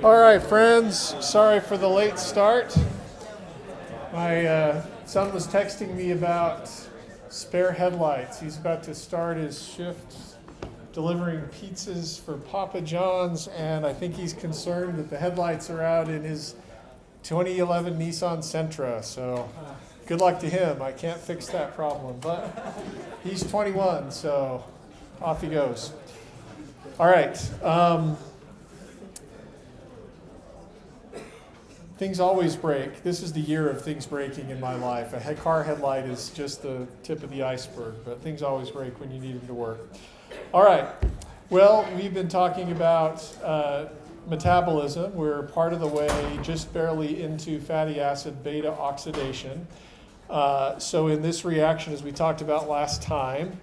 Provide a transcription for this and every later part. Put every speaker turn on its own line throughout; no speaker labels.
All right, friends, sorry for the late start. My son was texting me about spare headlights. He's about to start his shift delivering pizzas for Papa John's, and I think he's concerned that the headlights are out in his 2011 Nissan Sentra. So good luck to him. I can't fix that problem, but he's 21, so off he goes. All right. Things always break. This is the year of things breaking in my life. A car headlight is just the tip of the iceberg, but things always break when you need them to work. All right. Well, we've been talking about metabolism. We're part of the way, just barely into fatty acid beta oxidation. So in this reaction, as we talked about last time,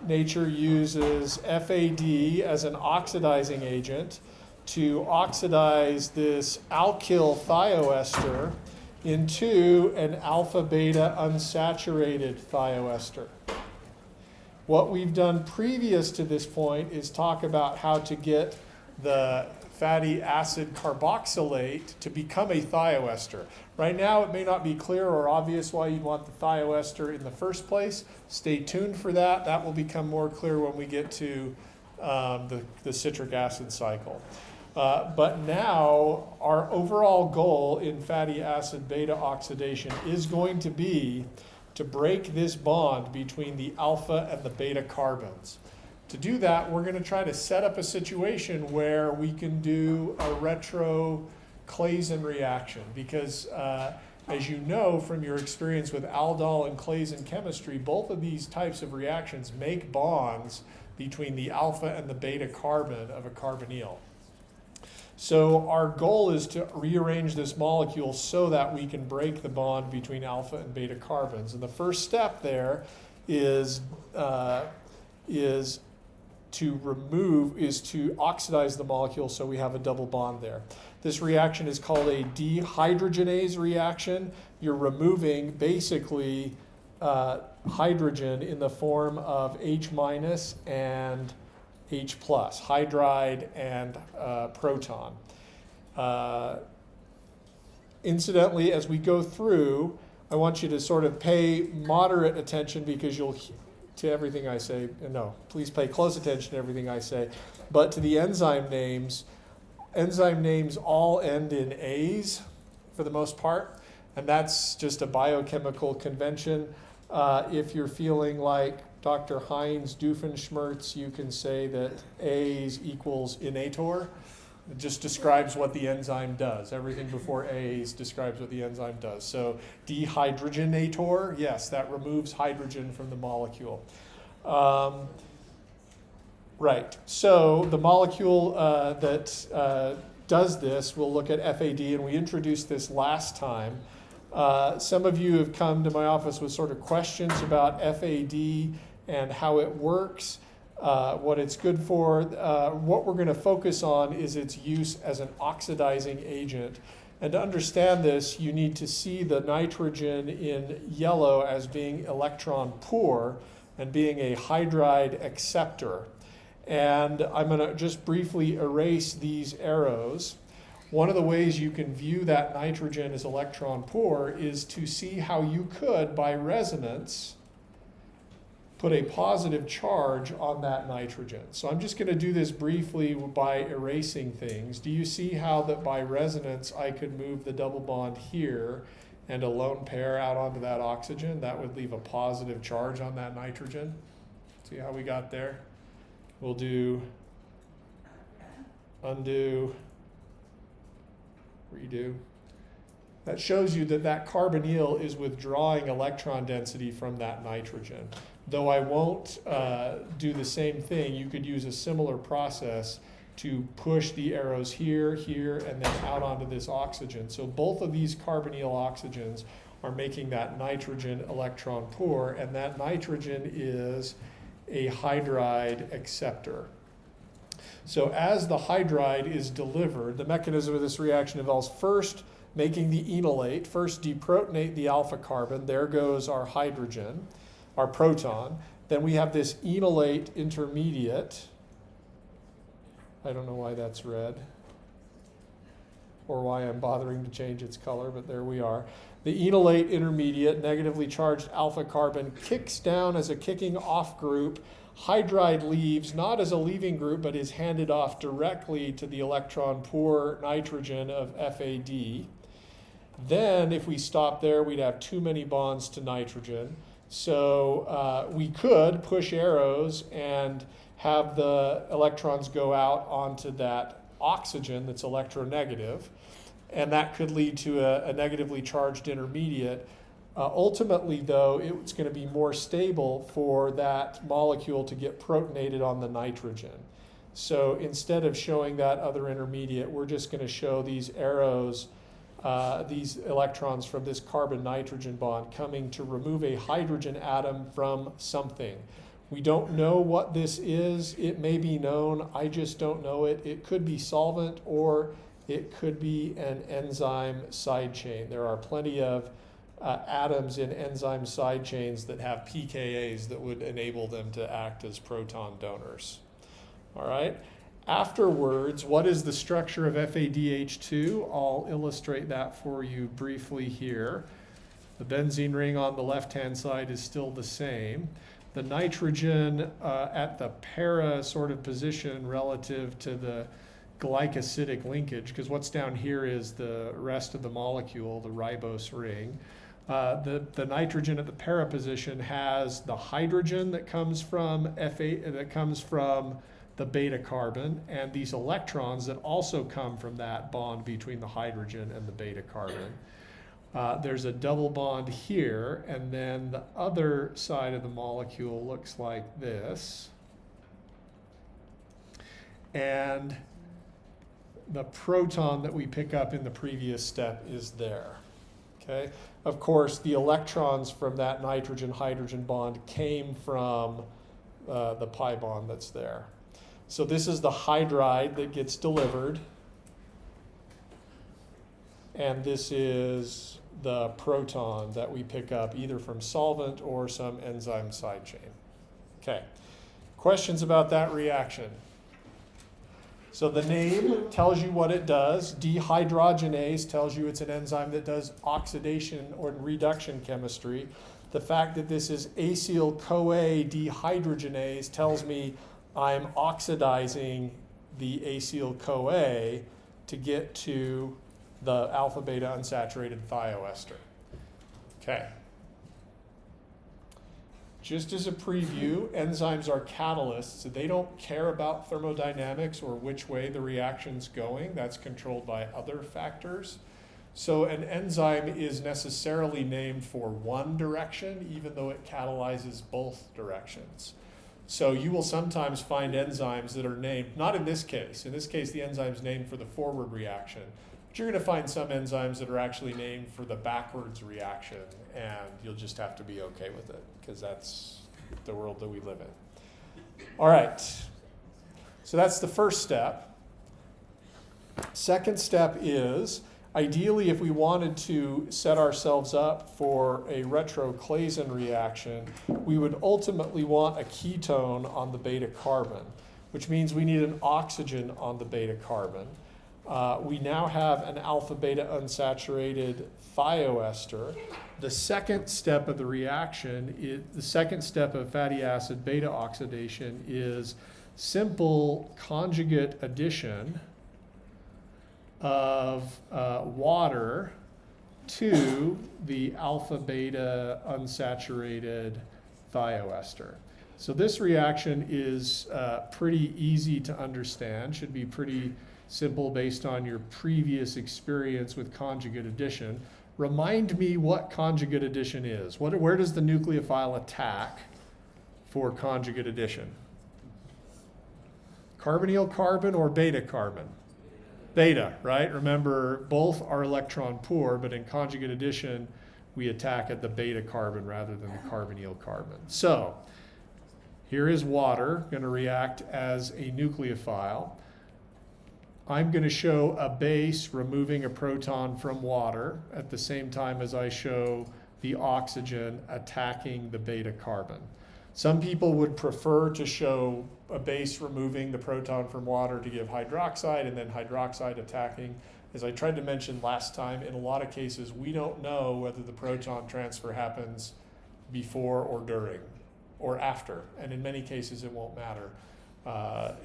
nature uses FAD as an oxidizing agent to oxidize this alkyl thioester into an alpha-beta unsaturated thioester. What we've done previous to this point is talk about how to get the fatty acid carboxylate to become a thioester. Right now, it may not be clear or obvious why you'd want the thioester in the first place. Stay tuned for that. That will become more clear when we get to the citric acid cycle. But now, our overall goal in fatty acid beta oxidation is going to be to break this bond between the alpha and the beta carbons. To do that, we're going to try to set up a situation where we can do a Retro-Claisen reaction, because as you know from your experience with aldol and Claisen chemistry, both of these types of reactions make bonds between the alpha and the beta carbon of a carbonyl. So our goal is to rearrange this molecule so that we can break the bond between alpha and beta carbons. And the first step there is to oxidize the molecule so we have a double bond there. This reaction is called a dehydrogenase reaction. You're removing basically hydrogen in the form of H- and H+, hydride and proton. Incidentally, as we go through, I want you to sort of pay moderate attention because to everything I say. No, please pay close attention to everything I say. But to the enzyme names all end in A's for the most part, and that's just a biochemical convention. If you're feeling like Dr. Heinz Doofenshmirtz, you can say that A's equals innator. It just describes what the enzyme does. Everything before A's describes what the enzyme does. So dehydrogenator, yes, that removes hydrogen from the molecule. Right, so the molecule that does this, we'll look at FAD, and we introduced this last time. Some of you have come to my office with sort of questions about FAD and how it works, what it's good for. What we're going to focus on is its use as an oxidizing agent. And to understand this, you need to see the nitrogen in yellow as being electron poor and being a hydride acceptor. And I'm going to just briefly erase these arrows. One of the ways you can view that nitrogen as electron poor is to see how you could, by resonance, put a positive charge on that nitrogen. So I'm just going to do this briefly by erasing things. Do you see how that by resonance I could move the double bond here and a lone pair out onto that oxygen? That would leave a positive charge on that nitrogen. See how we got there? We'll do undo, redo. That shows you that that carbonyl is withdrawing electron density from that nitrogen. Though I won't do the same thing, you could use a similar process to push the arrows here, here, and then out onto this oxygen. So both of these carbonyl oxygens are making that nitrogen electron poor, and that nitrogen is a hydride acceptor. So as the hydride is delivered, the mechanism of this reaction involves first making the enolate, first deprotonate the alpha carbon. There goes our hydrogen, our proton. Then we have this enolate intermediate. I don't know why that's red. or why I'm bothering to change its color, but there we are. The enolate intermediate, negatively charged alpha carbon, kicks down as a kicking off group. Hydride leaves, not as a leaving group, but is handed off directly to the electron-poor nitrogen of FAD. Then, if we stop there, we'd have too many bonds to nitrogen. So we could push arrows and have the electrons go out onto that oxygen that's electronegative, and that could lead to a negatively charged intermediate. Ultimately, though, it's going to be more stable for that molecule to get protonated on the nitrogen. So instead of showing that other intermediate, we're just going to show these arrows, these electrons from this carbon-nitrogen bond coming to remove a hydrogen atom from something. We don't know what this is. It may be known. I just don't know it. It could be solvent, or it could be an enzyme side chain. There are plenty of atoms in enzyme side chains that have pKa's that would enable them to act as proton donors. All right. Afterwards, what is the structure of FADH2? I'll illustrate that for you briefly here. The benzene ring on the left-hand side is still the same. The nitrogen at the para sort of position relative to the glycosidic linkage, because what's down here is the rest of the molecule, the ribose ring. The nitrogen at the para position has the hydrogen that comes from the beta carbon, and these electrons that also come from that bond between the hydrogen and the beta carbon. There's a double bond here, and then the other side of the molecule looks like this. And the proton that we pick up in the previous step is there. Okay. Of course, the electrons from that nitrogen-hydrogen bond came from the pi bond that's there. So this is the hydride that gets delivered, and this is the proton that we pick up either from solvent or some enzyme side chain. Okay. Questions about that reaction? So the name tells you what it does. Dehydrogenase tells you it's an enzyme that does oxidation or reduction chemistry. The fact that this is acyl-CoA dehydrogenase tells me I'm oxidizing the acyl-CoA to get to the alpha-beta unsaturated thioester. Okay. Just as a preview, enzymes are catalysts. They don't care about thermodynamics or which way the reaction's going. That's controlled by other factors. So an enzyme is necessarily named for one direction, even though it catalyzes both directions. So you will sometimes find enzymes that are named, not in this case. In this case, the enzyme's named for the forward reaction. But you're going to find some enzymes that are actually named for the backwards reaction, and you'll just have to be okay with it, because that's the world that we live in. All right. So that's the first step. Second step is, ideally, if we wanted to set ourselves up for a Retro-Claisen reaction, we would ultimately want a ketone on the beta carbon, which means we need an oxygen on the beta carbon. We now have an alpha-beta unsaturated thioester. The second step of the reaction, the second step of fatty acid beta oxidation, is simple conjugate addition of water to the alpha-beta unsaturated thioester. So this reaction is pretty easy to understand, should be pretty simple based on your previous experience with conjugate addition. Remind me what conjugate addition is. Where does the nucleophile attack for conjugate addition? Carbonyl carbon or beta carbon? Beta, right? Remember, both are electron poor, but in conjugate addition, we attack at the beta carbon rather than the carbonyl carbon. So here is water going to react as a nucleophile. I'm going to show a base removing a proton from water at the same time as I show the oxygen attacking the beta carbon. Some people would prefer to show a base removing the proton from water to give hydroxide and then hydroxide attacking. As I tried to mention last time, in a lot of cases, we don't know whether the proton transfer happens before or during or after. And in many cases, it won't matter.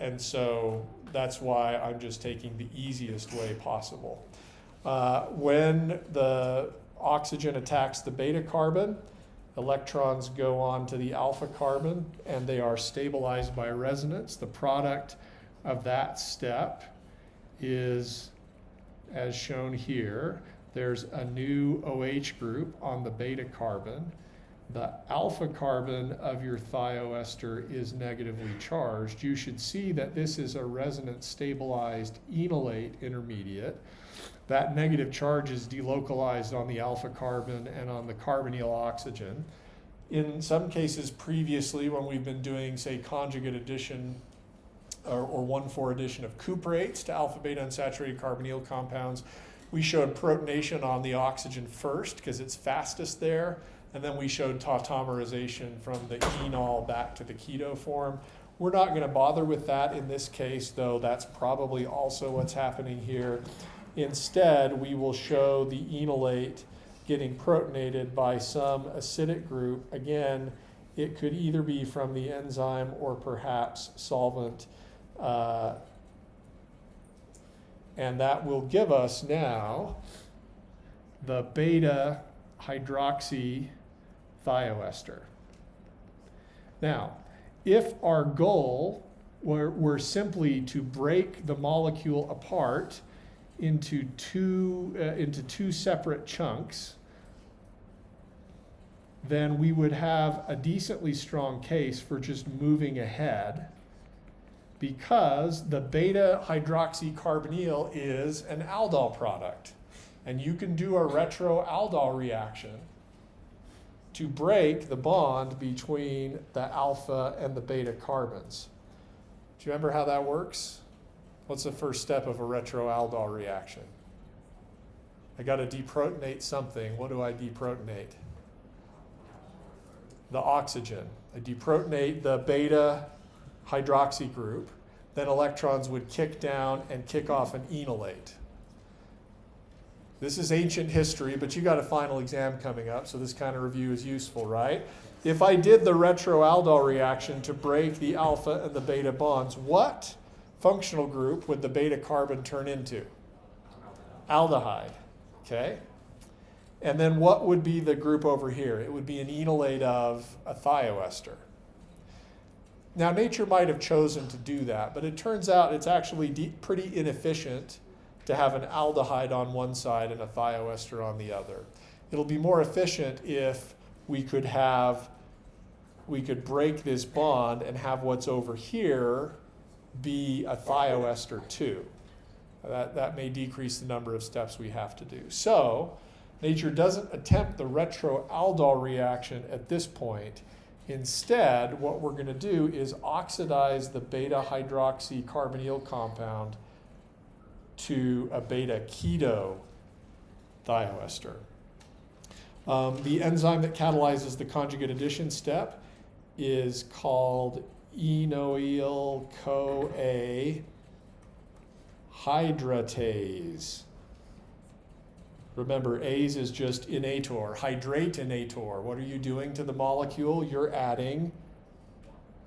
And so that's why I'm just taking the easiest way possible. When the oxygen attacks the beta carbon, electrons go on to the alpha carbon and they are stabilized by resonance. The product of that step is, as shown here, there's a new OH group on the beta carbon. The alpha carbon of your thioester is negatively charged. You should see that this is a resonance stabilized enolate intermediate. That negative charge is delocalized on the alpha carbon and on the carbonyl oxygen. In some cases previously, when we've been doing, say, conjugate addition or 1,4 addition of cuprates to alpha beta unsaturated carbonyl compounds, we showed protonation on the oxygen first because it's fastest there, and then we showed tautomerization from the enol back to the keto form. We're not going to bother with that in this case, though that's probably also what's happening here. Instead, we will show the enolate getting protonated by some acidic group. Again, it could either be from the enzyme or perhaps solvent. And that will give us now the beta hydroxy thioester. Now, if our goal were simply to break the molecule apart into two separate chunks, then we would have a decently strong case for just moving ahead, because the beta hydroxycarbonyl is an aldol product. And you can do a retro-aldol reaction to break the bond between the alpha and the beta carbons. Do you remember how that works? What's the first step of a retro-aldol reaction? I got to deprotonate something. What do I deprotonate? The oxygen. I deprotonate the beta hydroxy group. Then electrons would kick down and kick off an enolate. This is ancient history, but you got a final exam coming up, so this kind of review is useful, right? If I did the retro-aldol reaction to break the alpha and the beta bonds, what functional group would the beta carbon turn into? Aldehyde, okay? And then what would be the group over here? It would be an enolate of a thioester. Now, nature might have chosen to do that, but it turns out it's actually pretty inefficient to have an aldehyde on one side and a thioester on the other. It'll be more efficient if we could break this bond and have what's over here be a thioester too. That may decrease the number of steps we have to do. So nature doesn't attempt the retro-aldol reaction at this point. Instead, what we're going to do is oxidize the beta hydroxycarbonyl compound to a beta keto thioester. The enzyme that catalyzes the conjugate addition step is called enoyl-CoA hydratase. Remember, A's is just inator, hydrateinator. What are you doing to the molecule? You're adding,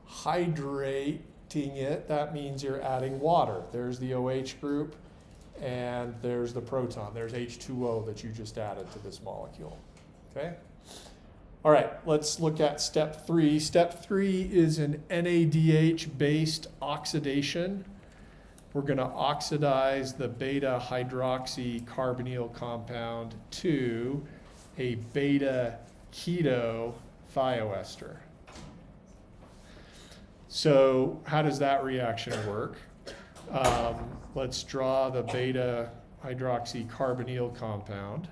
hydrating it. That means you're adding water. There's the OH group, and there's the proton. There's H2O that you just added to this molecule. Okay? All right, let's look at step 3. Step 3 is an NADH-based oxidation. We're going to oxidize the beta hydroxycarbonyl compound to a beta keto thioester. So how does that reaction work? Let's draw the beta hydroxycarbonyl compound.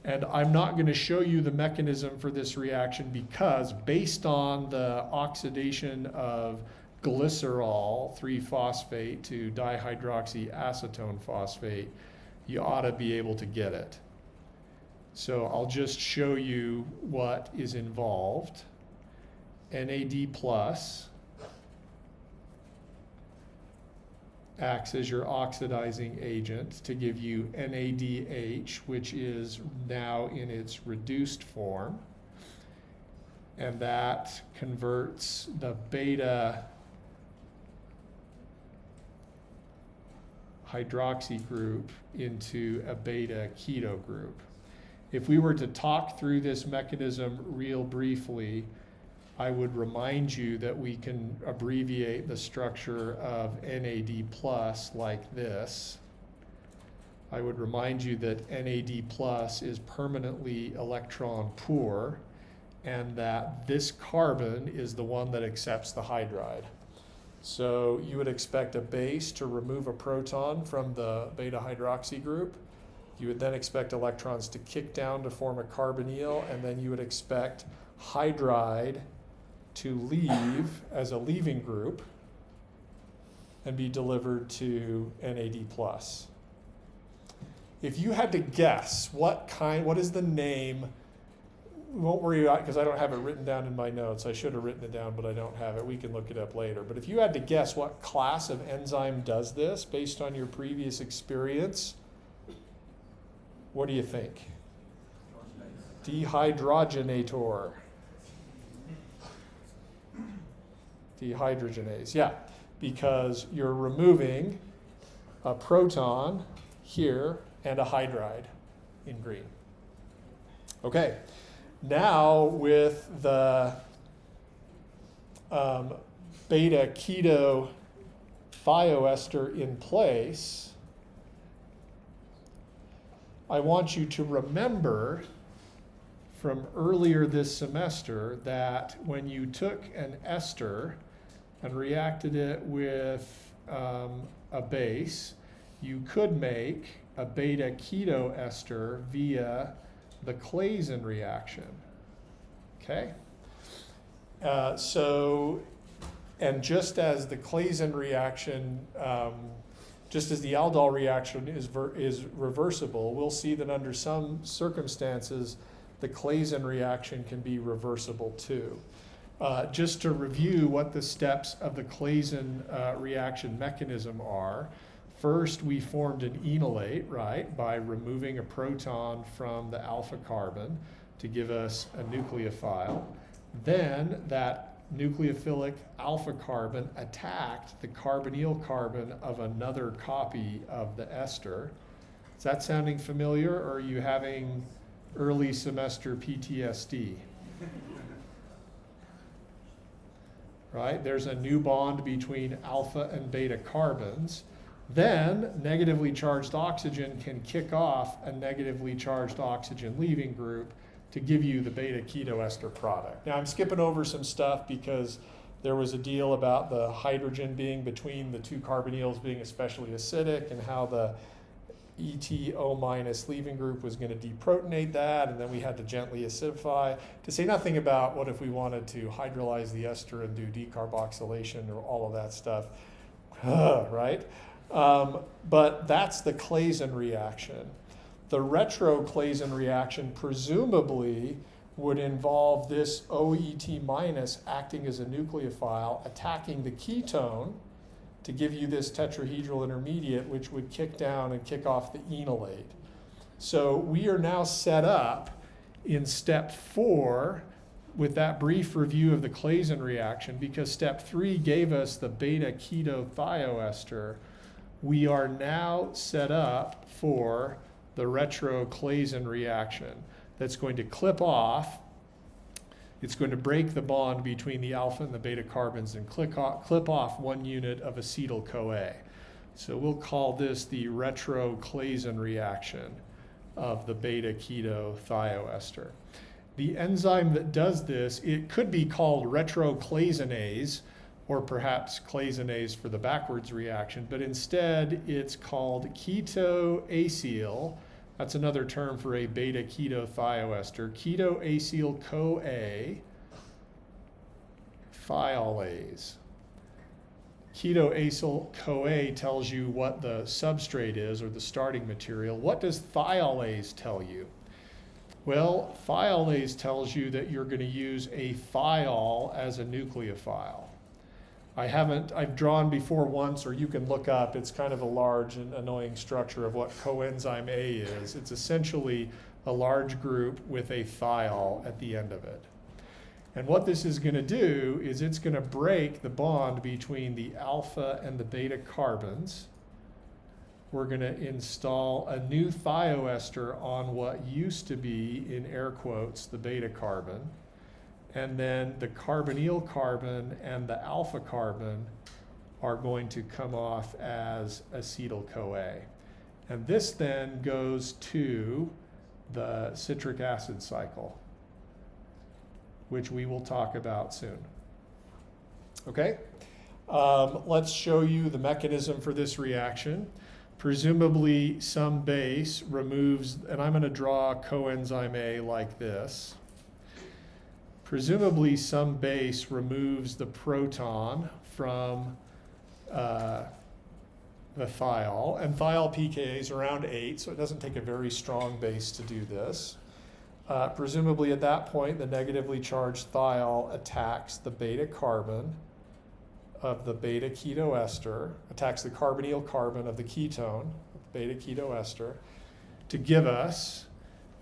And I'm not going to show you the mechanism for this reaction because based on the oxidation of glycerol 3-phosphate to dihydroxyacetone phosphate, you ought to be able to get it. So I'll just show you what is involved. NAD plus acts as your oxidizing agent to give you NADH, which is now in its reduced form. And that converts the beta hydroxy group into a beta keto group. If we were to talk through this mechanism real briefly, I would remind you that we can abbreviate the structure of NAD plus like this. I would remind you that NAD plus is permanently electron poor, and that this carbon is the one that accepts the hydride. So you would expect a base to remove a proton from the beta hydroxy group. You would then expect electrons to kick down to form a carbonyl, and then you would expect hydride to leave as a leaving group and be delivered to NAD+. If you had to guess what is the name, we won't worry about it because I don't have it written down in my notes. I should have written it down, but I don't have it. We can look it up later. But if you had to guess what class of enzyme does this based on your previous experience, what do you think? Dehydrogenator. Dehydrogenase, yeah, because you're removing a proton here and a hydride in green. Okay, now with the beta keto thioester in place, I want you to remember from earlier this semester that when you took an ester and reacted it with a base, you could make a beta keto ester via the Claisen reaction. Okay? And just as the Claisen reaction, just as the aldol reaction is reversible, we'll see that under some circumstances, the Claisen reaction can be reversible too. Just to review what the steps of the Claisen reaction mechanism are, first we formed an enolate, right, by removing a proton from the alpha carbon to give us a nucleophile. Then that nucleophilic alpha carbon attacked the carbonyl carbon of another copy of the ester. Is that sounding familiar, or are you having early semester PTSD? Right? There's a new bond between alpha and beta carbons. Then negatively charged oxygen can kick off a negatively charged oxygen leaving group to give you the beta keto ester product. Now I'm skipping over some stuff because there was a deal about the hydrogen being between the two carbonyls being especially acidic, and how the ETO- leaving group was going to deprotonate that, and then we had to gently acidify, to say nothing about what if we wanted to hydrolyze the ester and do decarboxylation or all of that stuff, right? But that's the Claisen reaction. The Retro-Claisen reaction presumably would involve this OET- acting as a nucleophile, attacking the ketone to give you this tetrahedral intermediate, which would kick down and kick off the enolate. So we are now set up in step 4 with that brief review of the Claisen reaction, because step 3 gave us the beta keto thioester. We are now set up for the Retro-Claisen reaction that's going to clip off. It's going to break the bond between the alpha and the beta carbons and clip off 1 unit of acetyl-CoA. So we'll call this the Retro-Claisen reaction of the beta keto thioester. The enzyme that does this, it could be called Retro-Claisenase, or perhaps Claisenase for the backwards reaction, but instead it's called ketoacyl. That's another term for a beta keto thioester. Ketoacyl-CoA thiolase. Ketoacyl-CoA tells you what the substrate is, or the starting material. What does thiolase tell you? Well, thiolase tells you that you're going to use a thiol as a nucleophile. I've drawn before once, or you can look up, it's kind of a large and annoying structure of what coenzyme A is. It's essentially a large group with a thiol at the end of it. And what this is going to do is it's going to break the bond between the alpha and the beta carbons. We're going to install a new thioester on what used to be, in air quotes, the beta carbon. And then the carbonyl carbon and the alpha carbon are going to come off as acetyl-CoA. And this then goes to the citric acid cycle, which we will talk about soon. Okay? Let's show you the mechanism for this reaction. Presumably some base removes, and I'm going to draw coenzyme A like this. Presumably some base removes the proton from the thiol, and thiol pKa is around 8, so it doesn't take a very strong base to do this. Presumably at that point, the negatively charged thiol attacks the beta carbon of the beta ketoester, attacks the carbonyl carbon of the ketone, beta ketoester, to give us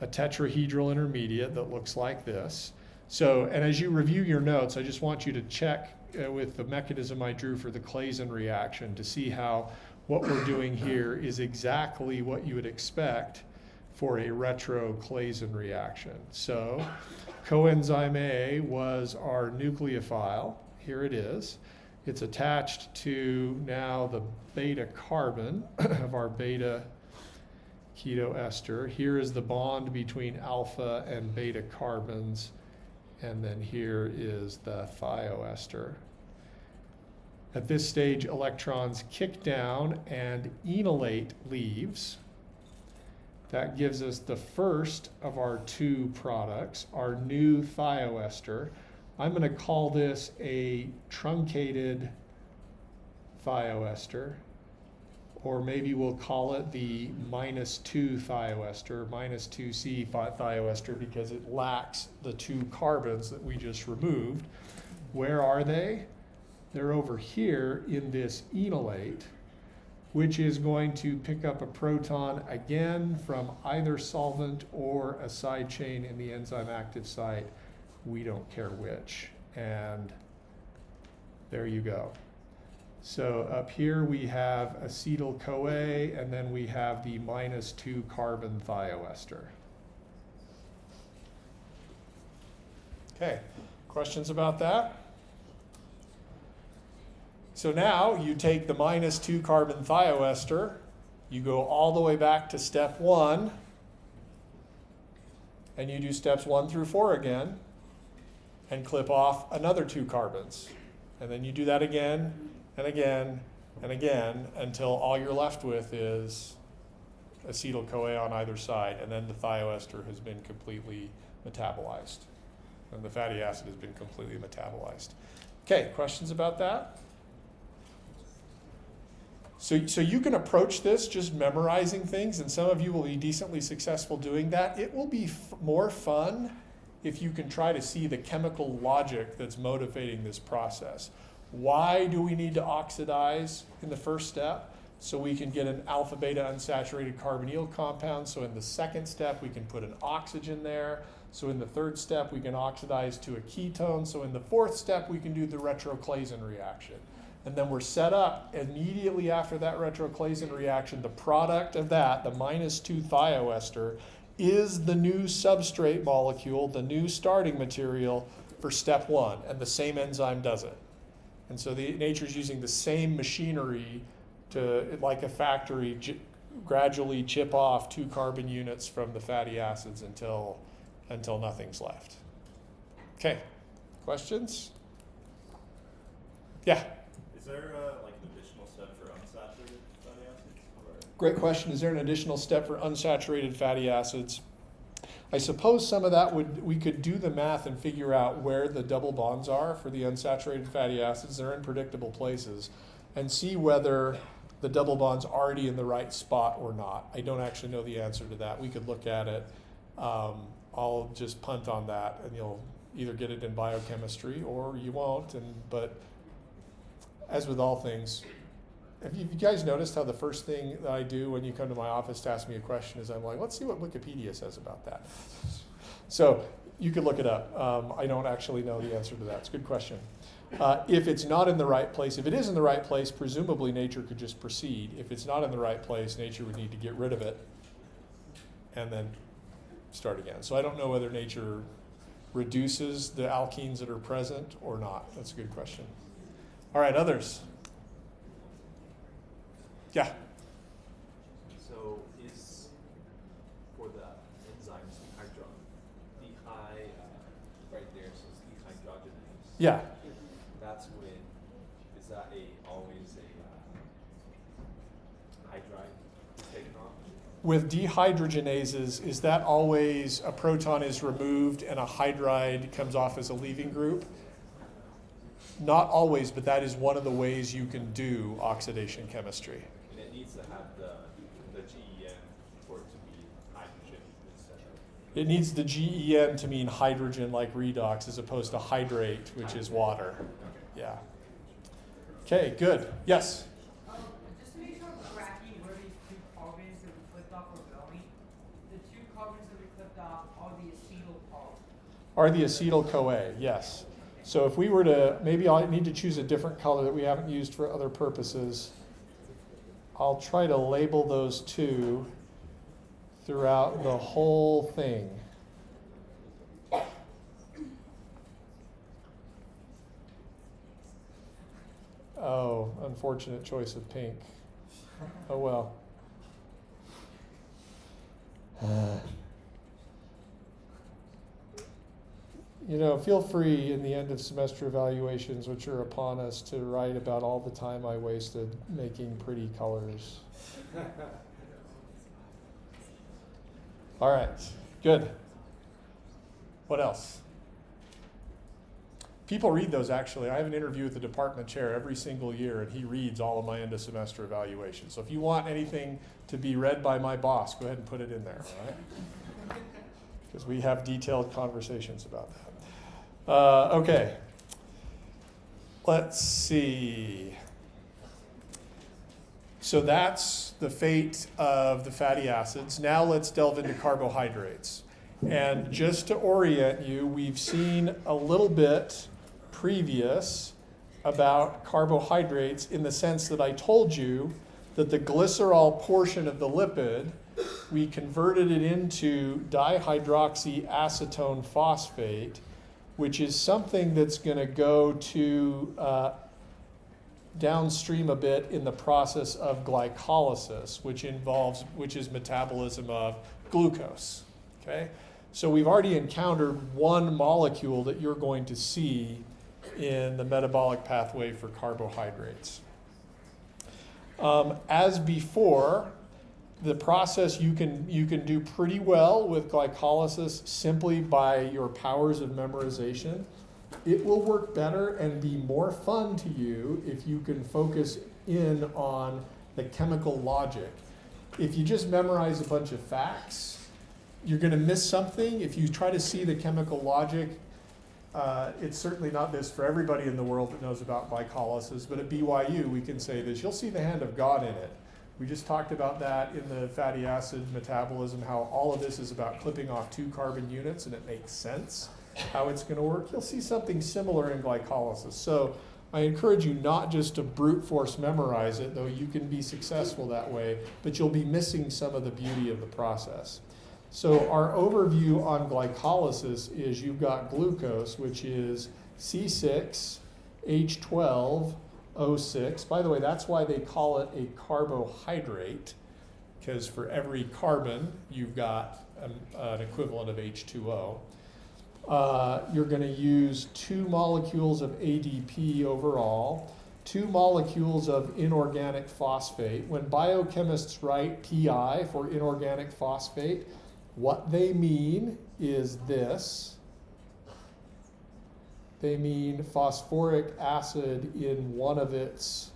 a tetrahedral intermediate that looks like this. So, and as you review your notes, I just want you to check with the mechanism I drew for the Claisen reaction to see how what we're doing here is exactly what you would expect for a retro-Claisen reaction. So, coenzyme A was our nucleophile. Here it is. It's attached to now the beta carbon of our beta ketoester. Here is the bond between alpha and beta carbons. And then here is the thioester. At this stage, electrons kick down and enolate leaves. That gives us the first of our two products, our new thioester. I'm going to call this a truncated thioester, or maybe we'll call it the -2 thioester, -2C thioester, because it lacks the two carbons that we just removed. Where are they? They're over here in this enolate, which is going to pick up a proton again from either solvent or a side chain in the enzyme active site. We don't care which. And there you go. So up here we have acetyl-CoA, and then we have the -2 carbon thioester. Okay, questions about that? So now you take the -2 carbon thioester, you go all the way back to step 1, and you do steps 1 through 4 again, and clip off another 2 carbons. And then you do that again, and again, and again, until all you're left with is acetyl-CoA on either side, and then the thioester has been completely metabolized, and the fatty acid has been completely metabolized. Okay, questions about that? So you can approach this just memorizing things, and some of you will be decently successful doing that. It will be more fun if you can try to see the chemical logic that's motivating this process. Why do we need to oxidize in the first step? So we can get an alpha-beta unsaturated carbonyl compound. So in the second step, we can put an oxygen there. So in the third step, we can oxidize to a ketone. So in the fourth step, we can do the Retro-Claisen reaction. And then we're set up immediately after that Retro-Claisen reaction. The product of that, the -2 thioester, is the new substrate molecule, the new starting material for step 1. And the same enzyme does it. And so nature's using the same machinery to, like a factory, gradually chip off 2 carbon units from the fatty acids until nothing's left. Okay, questions? Yeah?
Is there like an additional step for unsaturated fatty acids?
Great question. Is there an additional step for unsaturated fatty acids? I suppose some of that we could do the math and figure out where the double bonds are for the unsaturated fatty acids. They're in predictable places, and see whether the double bond's already in the right spot or not. I don't actually know the answer to that. We could look at it. I'll just punt on that, and you'll either get it in biochemistry or you won't. But as with all things, have you guys noticed how the first thing that I do when you come to my office to ask me a question is I'm like, let's see what Wikipedia says about that. So you could look it up. I don't actually know the answer to that. It's a good question. If it's not in the right place, if it is in the right place, presumably nature could just proceed. If it's not in the right place, nature would need to get rid of it and then start again. So I don't know whether nature reduces the alkenes that are present or not. That's a good question. All right, others? Yeah.
So is for the enzymes right there says dehydrogenase.
Yeah.
That's when is that always a hydride is taken off?
With dehydrogenases, is that always a proton is removed and a hydride comes off as a leaving group? Not always, but that is one of the ways you can do oxidation chemistry.
And it needs to have the GEN for it to be hydrogen instead of.
It needs the GEN to mean hydrogen like redox as opposed to hydrate, which is water. Yeah. Okay, good. Yes?
Just to make sure I'm tracking where these two carbons that we clipped off are going, the two carbons that we clipped off are the acetyl carbon.
Are the acetyl-CoA, yes. So if we were to, maybe I need to choose a different color that we haven't used for other purposes. I'll try to label those two throughout the whole thing. Oh, unfortunate choice of pink. Oh well. You know, feel free in the end of semester evaluations, which are upon us, to write about all the time I wasted making pretty colors. All right, good. What else? People read those, actually. I have an interview with the department chair every single year, and he reads all of my end of semester evaluations. So if you want anything to be read by my boss, go ahead and put it in there, all right? Because we have detailed conversations about that. Okay, let's see. So that's the fate of the fatty acids. Now let's delve into carbohydrates. And just to orient you, we've seen a little bit previous about carbohydrates in the sense that I told you that the glycerol portion of the lipid, we converted it into dihydroxyacetone phosphate, which is something that's going to go to downstream a bit in the process of glycolysis, which is metabolism of glucose. Okay, so we've already encountered one molecule that you're going to see in the metabolic pathway for carbohydrates. As before, the process you can do pretty well with glycolysis simply by your powers of memorization. It will work better and be more fun to you if you can focus in on the chemical logic. If you just memorize a bunch of facts, you're going to miss something. If you try to see the chemical logic, it's certainly not this for everybody in the world that knows about glycolysis, but at BYU we can say this: you'll see the hand of God in it. We just talked about that in the fatty acid metabolism, how all of this is about clipping off 2 carbon units, and it makes sense how it's going to work. You'll see something similar in glycolysis. So I encourage you not just to brute force memorize it, though you can be successful that way, but you'll be missing some of the beauty of the process. So our overview on glycolysis is you've got glucose, which is C6H12O6. By the way, that's why they call it a carbohydrate, because for every carbon, you've got an equivalent of H2O. You're going to use 2 molecules of ADP overall, 2 molecules of inorganic phosphate. When biochemists write PI for inorganic phosphate, what they mean is this. They mean phosphoric acid in one of its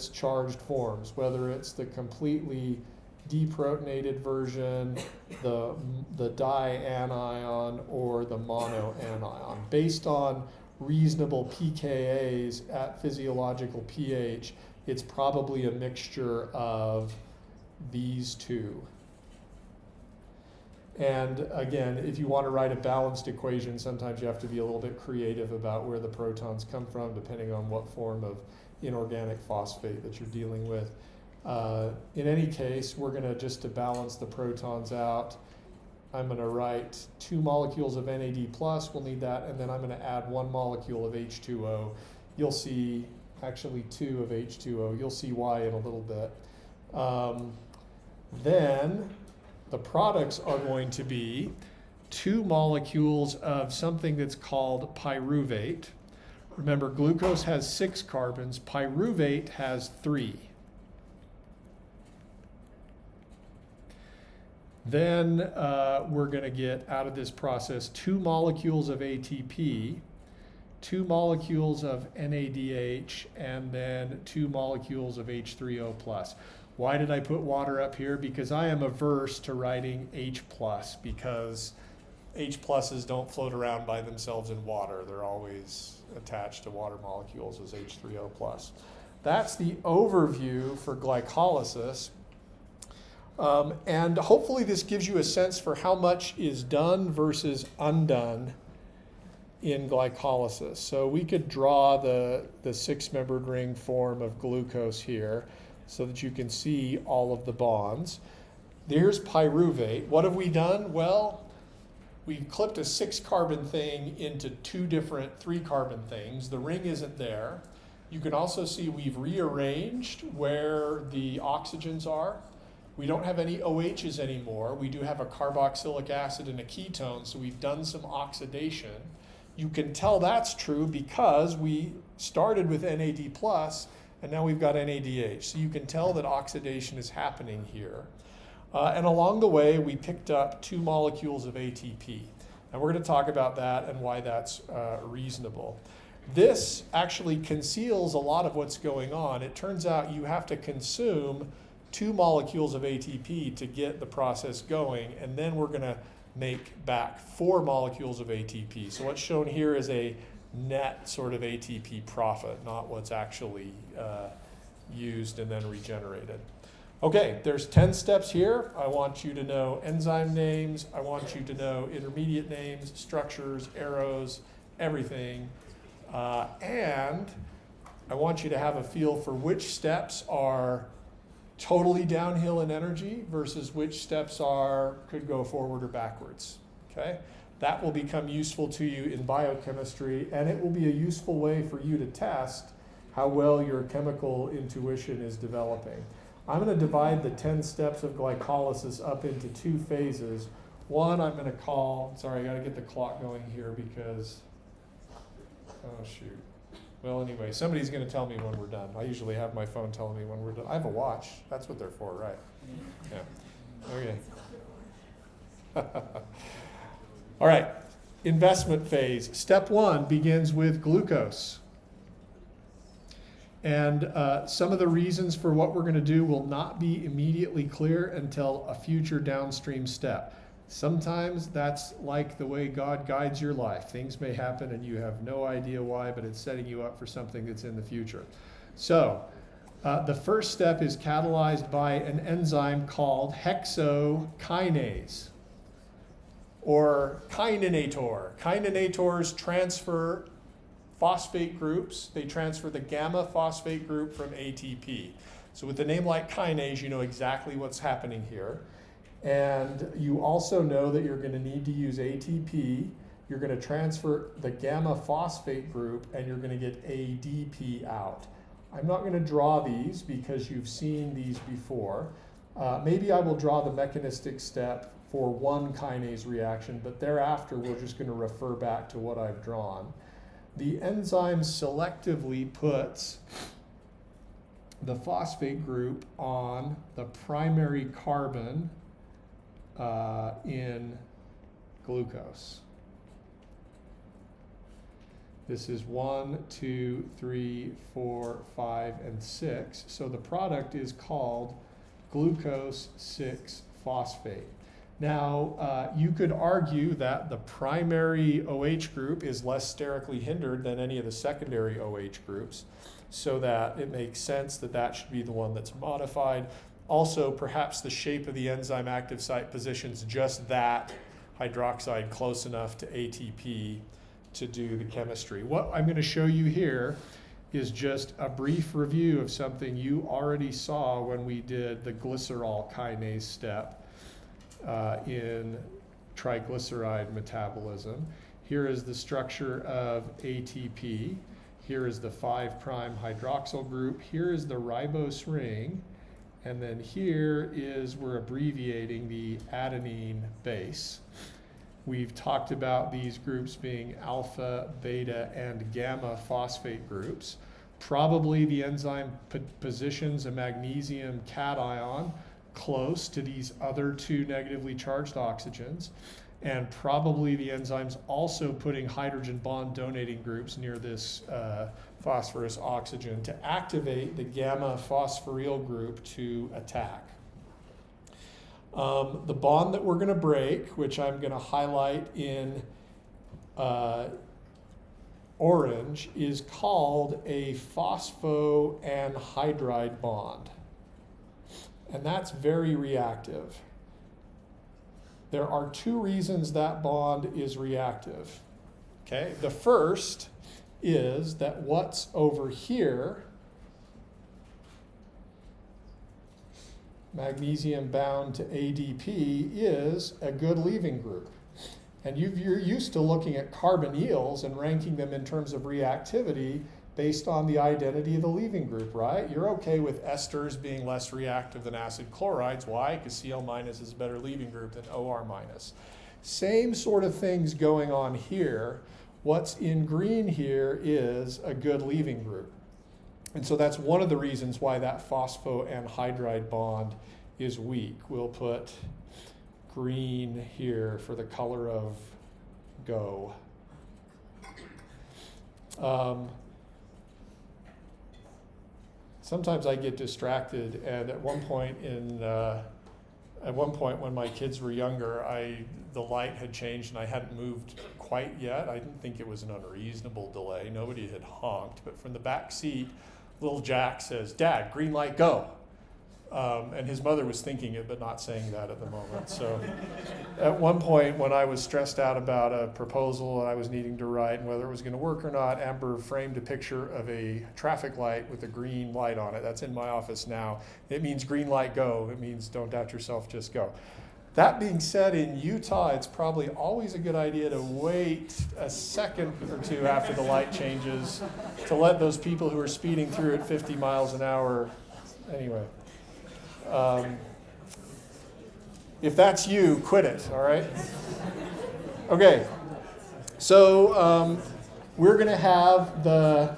charged forms, whether it's the completely deprotonated version, the dianion, or the monoanion. Based on reasonable pKa's at physiological pH, it's probably a mixture of these two. And again, if you want to write a balanced equation, sometimes you have to be a little bit creative about where the protons come from, depending on what form of inorganic phosphate that you're dealing with. In any case, we're going to, just to balance the protons out, I'm going to write 2 molecules of NAD+, we'll need that, and then I'm going to add 1 molecule of H2O. You'll see, actually 2 of H2O, you'll see why in a little bit. Then the products are going to be 2 molecules of something that's called pyruvate. Remember, glucose has 6 carbons, pyruvate has 3. Then we're going to get out of this process 2 molecules of ATP, 2 molecules of NADH, and then 2 molecules of H3O+. Why did I put water up here? Because I am averse to writing H+, because H+'s don't float around by themselves in water. They're always attached to water molecules as H3O+. That's the overview for glycolysis. And hopefully this gives you a sense for how much is done versus undone in glycolysis. So we could draw the 6-membered ring form of glucose here so that you can see all of the bonds. Here's pyruvate. What have we done? Well, we've clipped a 6-carbon thing into 2 different 3-carbon things. The ring isn't there. You can also see we've rearranged where the oxygens are. We don't have any OHs anymore. We do have a carboxylic acid and a ketone, so we've done some oxidation. You can tell that's true because we started with NAD+, and now we've got NADH. So you can tell that oxidation is happening here. And along the way, we picked up 2 molecules of ATP. And we're going to talk about that and why that's reasonable. This actually conceals a lot of what's going on. It turns out you have to consume 2 molecules of ATP to get the process going, and then we're going to make back 4 molecules of ATP. So what's shown here is a net sort of ATP profit, not what's actually used and then regenerated. Okay, there's 10 steps here. I want you to know enzyme names. I want you to know intermediate names, structures, arrows, everything. And I want you to have a feel for which steps are totally downhill in energy versus which steps could go forward or backwards. Okay? That will become useful to you in biochemistry, and it will be a useful way for you to test how well your chemical intuition is developing. I'm going to divide the 10 steps of glycolysis up into 2 phases. One I'm going to call, sorry, I got to get the clock going here because, oh shoot. Well, anyway, somebody's going to tell me when we're done. I usually have my phone telling me when we're done. I have a watch. That's what they're for, right? Yeah. Okay. All right. Investment phase. Step 1 begins with glucose. And some of the reasons for what we're going to do will not be immediately clear until a future downstream step. Sometimes that's like the way God guides your life. Things may happen and you have no idea why, but it's setting you up for something that's in the future. So the first step is catalyzed by an enzyme called hexokinase or kininator. Kininators transfer phosphate groups. They transfer the gamma phosphate group from ATP. So with a name like kinase, you know exactly what's happening here. And you also know that you're going to need to use ATP. You're going to transfer the gamma phosphate group, and you're going to get ADP out. I'm not going to draw these because you've seen these before. Maybe I will draw the mechanistic step for one kinase reaction, but thereafter we're just going to refer back to what I've drawn. The enzyme selectively puts the phosphate group on the primary carbon in glucose. This is 1, 2, 3, 4, 5, and 6. So the product is called glucose 6-phosphate. Now, you could argue that the primary OH group is less sterically hindered than any of the secondary OH groups, so that it makes sense that that should be the one that's modified. Also, perhaps the shape of the enzyme active site positions just that hydroxide close enough to ATP to do the chemistry. What I'm going to show you here is just a brief review of something you already saw when we did the glycerol kinase step in triglyceride metabolism. Here is the structure of ATP. Here is the 5' hydroxyl group. Here is the ribose ring. And then here is, we're abbreviating the adenine base. We've talked about these groups being alpha, beta, and gamma phosphate groups. Probably the enzyme positions a magnesium cation close to these other two negatively charged oxygens. And probably the enzyme's also putting hydrogen bond donating groups near this phosphorus oxygen to activate the gamma phosphoryl group to attack. The bond that we're going to break, which I'm going to highlight in orange, is called a phosphoanhydride bond. And that's very reactive. There are two reasons that bond is reactive. Okay, the first is that what's over here, magnesium bound to ADP, is a good leaving group. And you're used to looking at carbonyls and ranking them in terms of reactivity based on the identity of the leaving group, right? You're okay with esters being less reactive than acid chlorides. Why? Because Cl- is a better leaving group than OR-. Same sort of things going on here. What's in green here is a good leaving group. And so that's one of the reasons why that phosphoanhydride bond is weak. We'll put green here for the color of go. Sometimes I get distracted, and at one point when my kids were younger, the light had changed and I hadn't moved quite yet. I didn't think it was an unreasonable delay. Nobody had honked, but from the back seat, little Jack says, "Dad, green light, go." And his mother was thinking it, but not saying that at the moment. So at one point, when I was stressed out about a proposal that I was needing to write and whether it was going to work or not, Amber framed a picture of a traffic light with a green light on it. That's in my office now. It means green light, go. It means don't doubt yourself, just go. That being said, in Utah, it's probably always a good idea to wait a second or two after the light changes to let those people who are speeding through at 50 miles an hour, anyway. If that's you, quit it, all right? Okay, so we're going to have the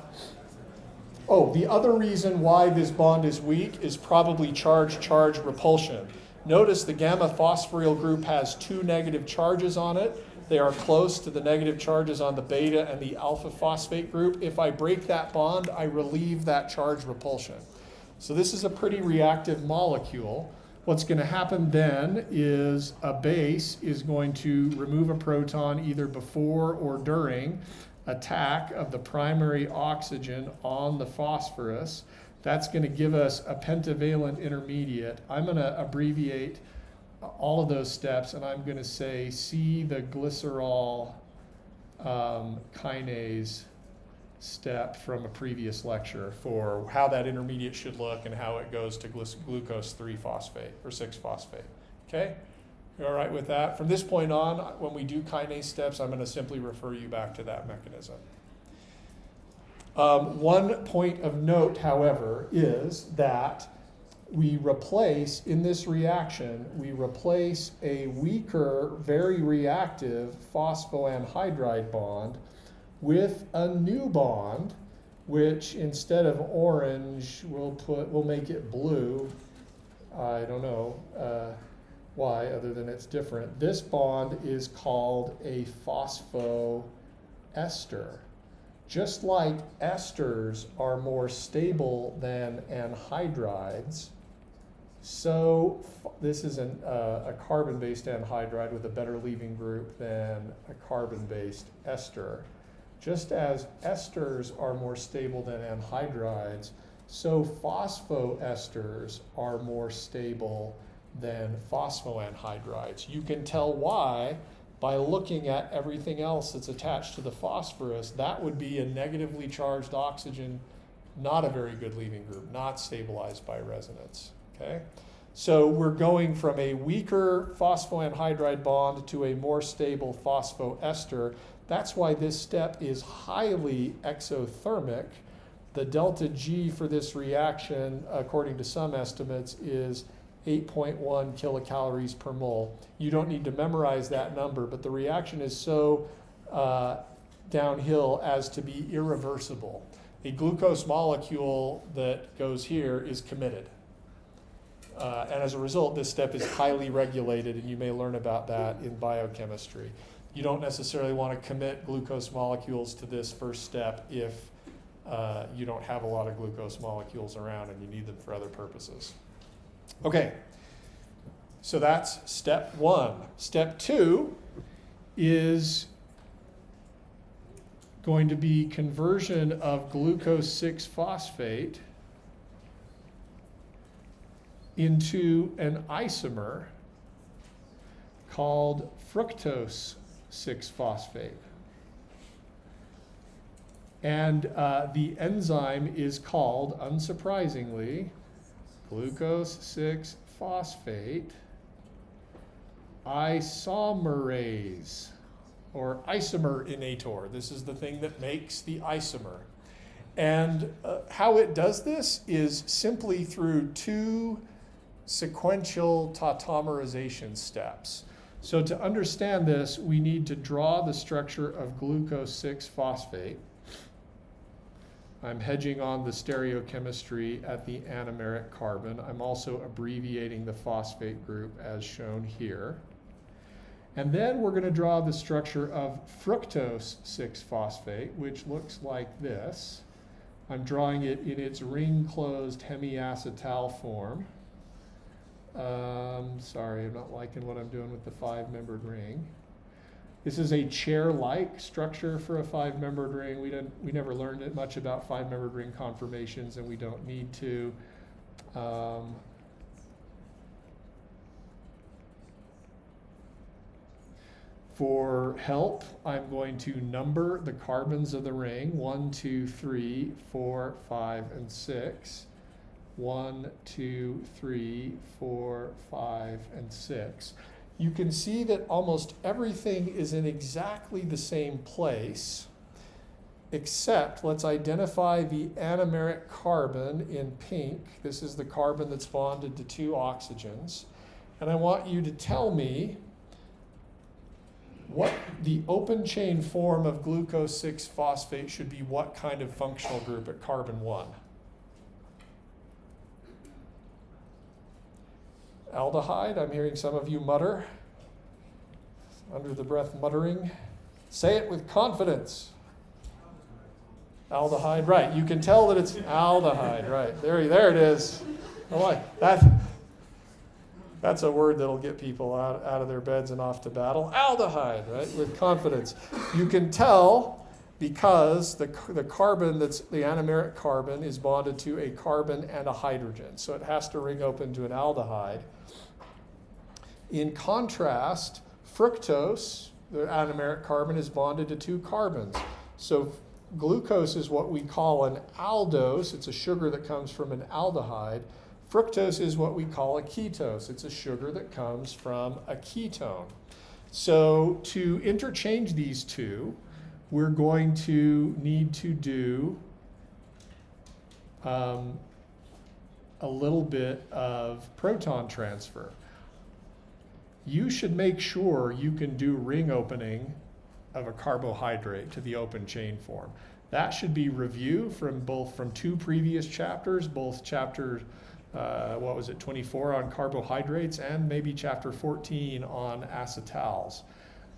other reason why this bond is weak is probably charge-charge repulsion. Notice the gamma phosphoryl group has two negative charges on it. They are close to the negative charges on the beta and the alpha phosphate group. If I break that bond, I relieve that charge repulsion. So this is a pretty reactive molecule. What's going to happen then is a base is going to remove a proton either before or during attack of the primary oxygen on the phosphorus. That's going to give us a pentavalent intermediate. I'm going to abbreviate all of those steps, and I'm going to say see the glycerol kinase step from a previous lecture for how that intermediate should look and how it goes to glucose 3-phosphate or 6-phosphate. Okay? You all right with that? From this point on, when we do kinase steps, I'm going to simply refer you back to that mechanism. One point of note, however, is that we replace, in this reaction, we replace a weaker, very reactive phosphoanhydride bond with a new bond, which instead of orange, we'll make it blue. I don't know why, other than it's different. This bond is called a phosphoester. Just like esters are more stable than anhydrides, So this is a carbon-based anhydride with a better leaving group than a carbon-based ester. Just as esters are more stable than anhydrides, so phosphoesters are more stable than phosphoanhydrides. You can tell why by looking at everything else that's attached to the phosphorus. That would be a negatively charged oxygen, not a very good leaving group, not stabilized by resonance. Okay? So we're going from a weaker phosphoanhydride bond to a more stable phosphoester. That's why this step is highly exothermic. The delta G for this reaction, according to some estimates, is 8.1 kilocalories per mole. You don't need to memorize that number, but the reaction is so downhill as to be irreversible. A glucose molecule that goes here is committed. And as a result, this step is highly regulated, and you may learn about that in biochemistry. You don't necessarily want to commit glucose molecules to this first step if you don't have a lot of glucose molecules around and you need them for other purposes. Okay, so that's step one. Step two is going to be conversion of glucose 6-phosphate into an isomer called fructose 6-phosphate. And the enzyme is called, unsurprisingly, glucose 6-phosphate isomerase, or isomerinator. This is the thing that makes the isomer. And how it does this is simply through two sequential tautomerization steps. So to understand this, we need to draw the structure of glucose 6-phosphate. I'm hedging on the stereochemistry at the anomeric carbon. I'm also abbreviating the phosphate group as shown here. And then we're going to draw the structure of fructose 6-phosphate, which looks like this. I'm drawing it in its ring-closed hemiacetal form. Sorry, I'm not liking what I'm doing with the 5-membered ring. This is a chair-like structure for a 5-membered ring. We never learned much about 5-membered ring conformations, and we don't need to. For help, I'm going to number the carbons of the ring: 1, 2, 3, 4, 5, and 6. 1, 2, 3, 4, 5, and 6. You can see that almost everything is in exactly the same place, except let's identify the anomeric carbon in pink. This is the carbon that's bonded to 2 oxygens. And I want you to tell me what the open chain form of glucose 6-phosphate should be, what kind of functional group at carbon 1. Aldehyde, I'm hearing some of you mutter, under the breath muttering. Say it with confidence. Aldehyde, right. You can tell that it's aldehyde, right. There it is. I like that. That's a word that'll get people out of their beds and off to battle. Aldehyde, right, with confidence. You can tell because the carbon that's the anomeric carbon is bonded to a carbon and a hydrogen. So it has to ring open to an aldehyde. In contrast, fructose, the anomeric carbon, is bonded to 2 carbons. So glucose is what we call an aldose. It's a sugar that comes from an aldehyde. Fructose is what we call a ketose. It's a sugar that comes from a ketone. So to interchange these two, we're going to need to do a little bit of proton transfer. You should make sure you can do ring opening of a carbohydrate to the open chain form. That should be review from 2 previous chapters, both chapter 24 on carbohydrates, and maybe chapter 14 on acetals,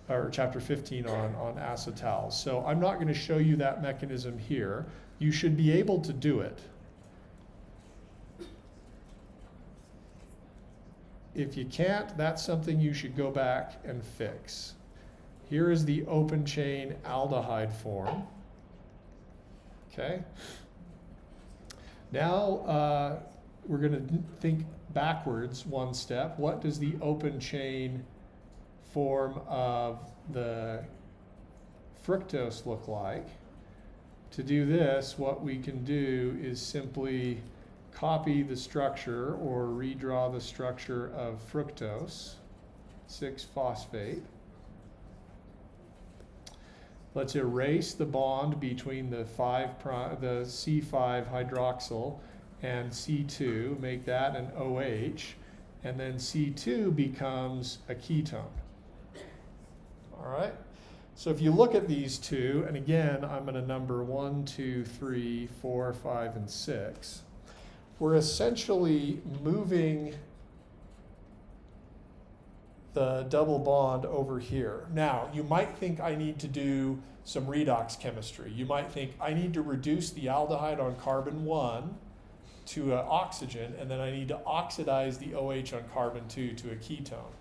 or chapter 15 on acetals. So I'm not going to show you that mechanism here. You should be able to do it. if you can't, that's something you should go back and fix. Here is the open chain aldehyde form. Okay. Now we're going to think backwards one step. What does the open chain form of the fructose look like? To do this, what we can do is simply copy the structure or redraw the structure of fructose, 6-phosphate. Let's erase the bond between the C5 hydroxyl and C2, make that an OH, and then C2 becomes a ketone. All right? So if you look at these two, and again, I'm going to number 1, 2, 3, 4, 5, and 6. We're essentially moving the double bond over here. Now, you might think I need to do some redox chemistry. You might think I need to reduce the aldehyde on carbon 1 to an oxygen, and then I need to oxidize the OH on carbon 2 to a ketone.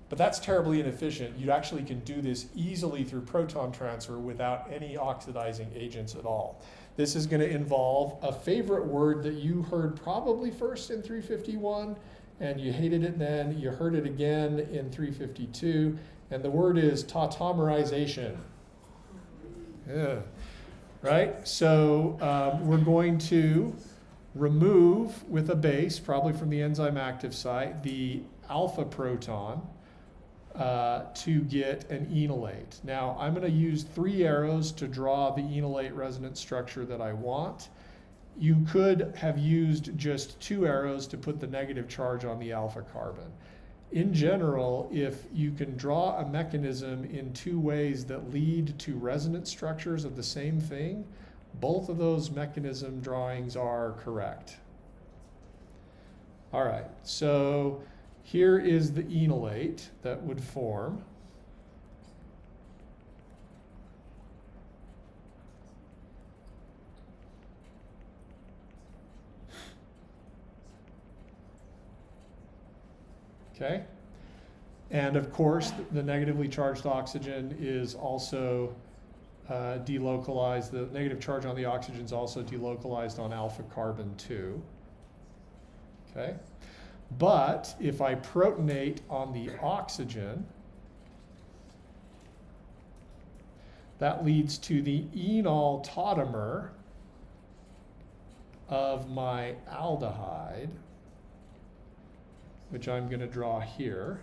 But that's terribly inefficient. You actually can do this easily through proton transfer without any oxidizing agents at all. This is going to involve a favorite word that you heard probably first in 351, and you hated it then, you heard it again in 352, and the word is tautomerization. Yeah. Right? So we're going to remove with a base, probably from the enzyme active site, the alpha proton to get an enolate. Now, I'm going to use 3 arrows to draw the enolate resonance structure that I want. You could have used just 2 arrows to put the negative charge on the alpha carbon. In general, if you can draw a mechanism in 2 ways that lead to resonance structures of the same thing, both of those mechanism drawings are correct. All right, so here is the enolate that would form. Okay, and of course the negatively charged oxygen is also delocalized. The negative charge on the oxygen is also delocalized on alpha carbon 2. Okay, but if I protonate on the oxygen, that leads to the enol tautomer of my aldehyde, which I'm going to draw here.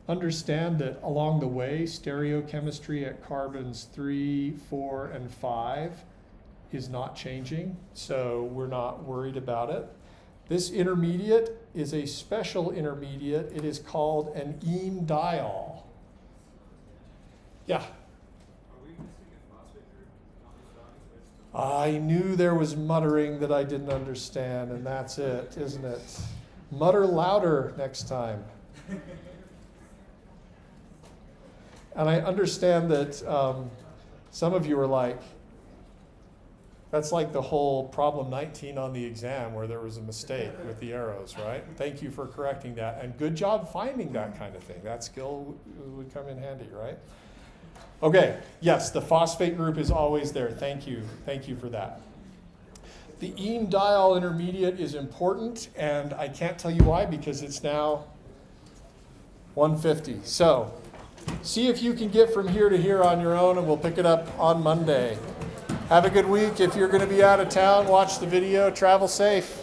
Understand that along the way, stereochemistry at carbons 3, 4, and 5 is not changing, so we're not worried about it. This intermediate is a special intermediate. It is called an enediol. Yeah?
Are we missing a phosphate group on these drawings?
I knew there was muttering that I didn't understand, and that's it, isn't it? Mutter louder next time. And I understand that some of you are like, that's like the whole problem 19 on the exam where there was a mistake with the arrows, right? Thank you for correcting that. And good job finding that kind of thing. That skill would come in handy, right? Okay, yes, the phosphate group is always there. Thank you. Thank you for that. The enediol intermediate is important, and I can't tell you why because it's now 150. So see if you can get from here to here on your own, and we'll pick it up on Monday. Have a good week. If you're going to be out of town, watch the video. Travel safe.